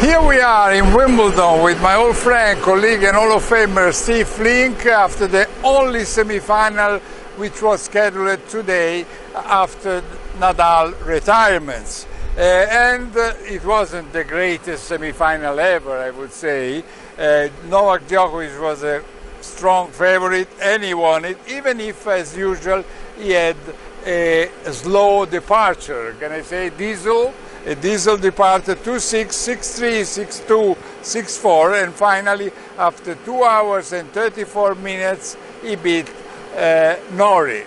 Here we are in Wimbledon with my old friend, colleague and Hall of Famer Steve Flink after the only semi-final which was scheduled today after Nadal retirements. It wasn't the greatest semi-final ever, I would say. Novak Djokovic was a strong favorite and he won it, even if, as usual, he had a slow departure. Can I say diesel? A diesel departed 2-6, 6-3, 6-2, 6-4, and finally, after 2 hours and 34 minutes, he beat Norrie,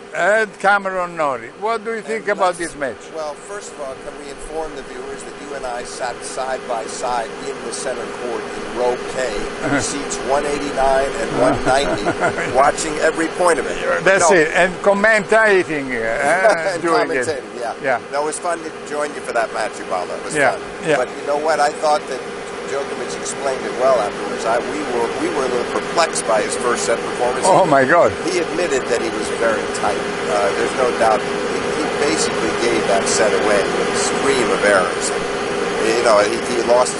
Cameron Norrie. What do you think about this match? Well, first of all, can we inform the viewers that you and I sat side by side in the center court in row K, seats 189 and 190, watching every point of it. That's it, and commentating and doing commentating, it. Yeah. No, it was fun to join you for that match, Ubaldo. It was fun. Yeah. But you know what? I thought that Djokovic explained it well afterwards. We were a little perplexed by his first set performance. Oh my God! He admitted that he was very tight. There's no doubt. He basically gave that set away with a stream of errors. You know, he lost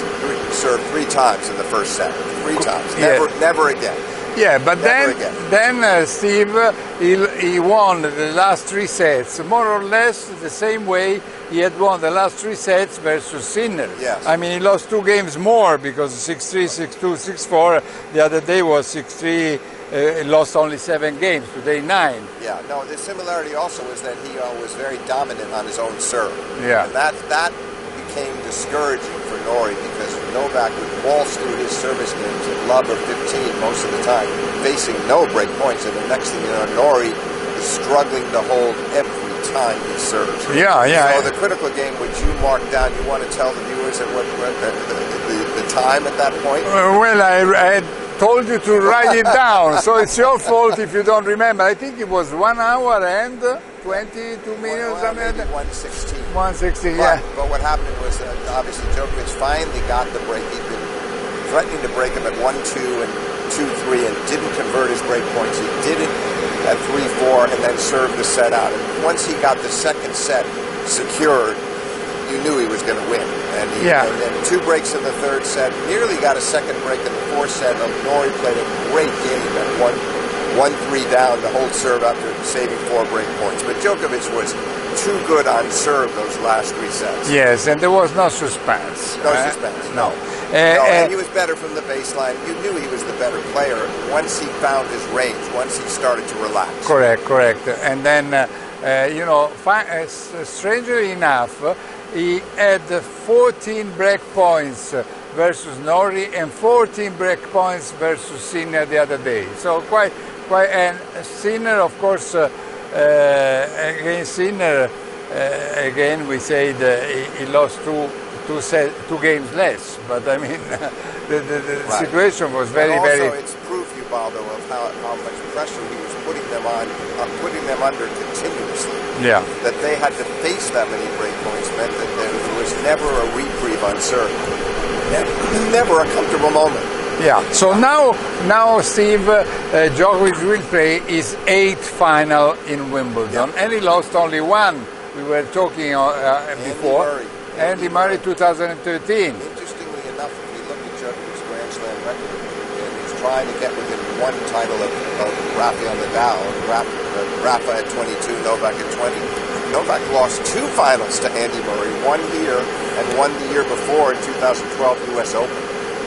served 3 times in the first set. 3 times. Never again. Yeah, but then Steve, he won the last 3 sets, more or less the same way he had won the last 3 sets versus Sinner. Yes. I mean, he lost 2 games more because 6-3, 6-2, 6-4. The other day was 6-3. He lost only 7 games. Today 9. Yeah. No, the similarity also is that he was very dominant on his own serve. Yeah. And that became discouraging for Norrie because Novak would waltz through his service games at love of 15 most of the time, facing no break points. And the next thing you know, Norrie is struggling to hold every time he serves. Yeah. So the critical game which you marked down, you want to tell the viewers at what the time at that point? Well, I told you to write it down, so it's your fault if you don't remember. I think it was 1 hour and 22 minutes. Maybe 1:16. 1:16, yeah. But what happened was obviously Djokovic finally got the break. He'd been threatening to break him at 1-2 and 2-3 and didn't convert his break points. He did it at 3-4 and then served the set out. And once he got the second set secured, you knew he was going to win. And then 2 breaks in the third set, nearly got a second break in the fourth set. Norrie played a great game at 1-3 down to hold serve after saving 4 break points. But Djokovic was too good on serve those last 3 sets. Yes, and there was no suspense. No suspense. No. And he was better from the baseline. You knew he was the better player once he found his range, once he started to relax. Correct. And then, strangely enough, he had 14 break points versus Norrie and 14 break points versus Sinner the other day. So quite, and Sinner, of course, against Sinner, again we say he lost 2 games less. But I mean, the situation was very. It's proof, Ubaldo, of how much pressure he was putting them under continuously. Yeah. That they had to face that many break points meant that there was never a reprieve on serve. Never a comfortable moment. Yeah. So now Steve, Djokovic will play his 8th final in Wimbledon, and he lost only 1. We were talking before. Andy Murray 2013. Interestingly enough, if we look at Djokovic's Grand Slam record, and he's trying to get within 1 title of Rafael Nadal, Rafa at 22, Novak at 20. Novak lost 2 finals to Andy Murray, 1 here and 1 the year before in 2012 U.S. Open.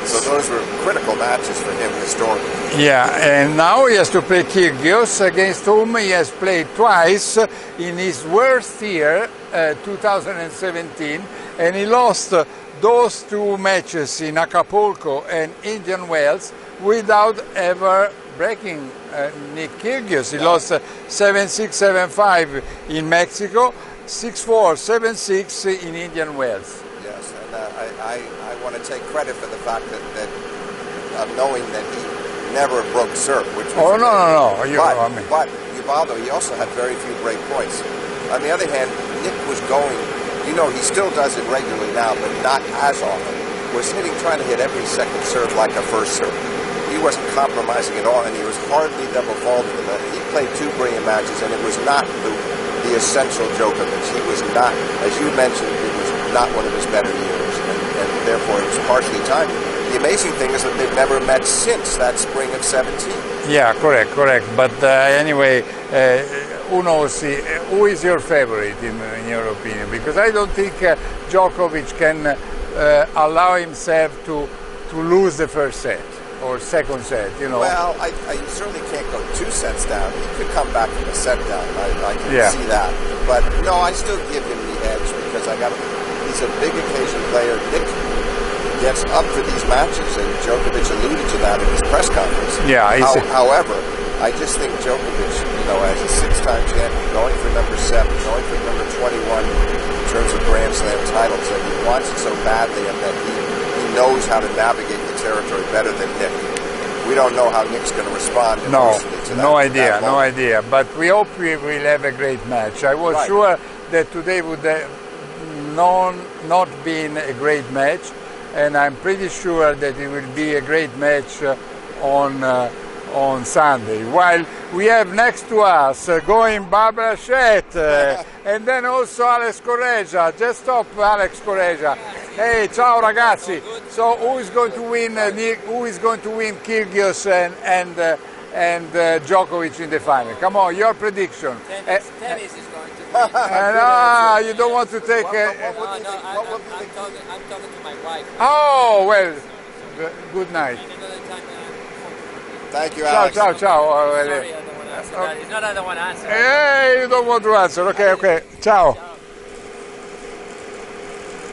So those were critical matches for him historically. Yeah, and now he has to play Kyrgios, against whom he has played twice in his worst year, 2017, and he lost those 2 matches in Acapulco and Indian Wells without ever breaking Nick Kyrgios. He lost 7-6, 7-5 in Mexico, 6-4, 7-6 in Indian Wells. Yes, and I want to take credit for the fact that knowing that he never broke serve, which was no. But Ubaldo, he also had very few break points. On the other hand, Nick was going, he still does it regularly now, but not as often, was trying to hit every second serve like a first serve. He wasn't compromising at all, and he was hardly double faulting. He played 2 brilliant matches, and it was not the essential Djokovic. He was not, as you mentioned, it was not one of his better years, and therefore it's partially timed. The amazing thing is that they've never met since that spring of 17. Yeah, correct. But anyway, who knows? Who is your favorite in your opinion? Because I don't think Djokovic can allow himself to lose the first set or second set. Well, I certainly can't go 2 sets down. He could come back from a set down. I can see that. But no, I still give him the edge because he's a big occasion player. Nick gets up for these matches, and Djokovic alluded to that in his press conference. Yeah. However, I just think Djokovic, as a 6-time champion, going for number 7, going for number 21 in terms of Grand Slam titles, and he wants it so badly, and that he knows how to navigate the territory better than Nick. We don't know how Nick's going to respond emotionally to that. No idea. But we hope we will have a great match. I was sure that today would not been a great match, and I'm pretty sure that it will be a great match on Sunday. While we have next to us going Barbara Schett and then also Alex Correia. Just stop, Alex Correia. Hey, ciao ragazzi. So who is going to win? Who is going to win Kyrgios and Djokovic in the final? Come on, your prediction. Tennis is going to win. No, you don't want to take. I'm talking to my wife. Oh well, good night. Thank you, Alex. Ciao. Sorry, I don't want to answer that. It's not I don't want to answer. Hey, you don't want to answer. Okay. Ciao.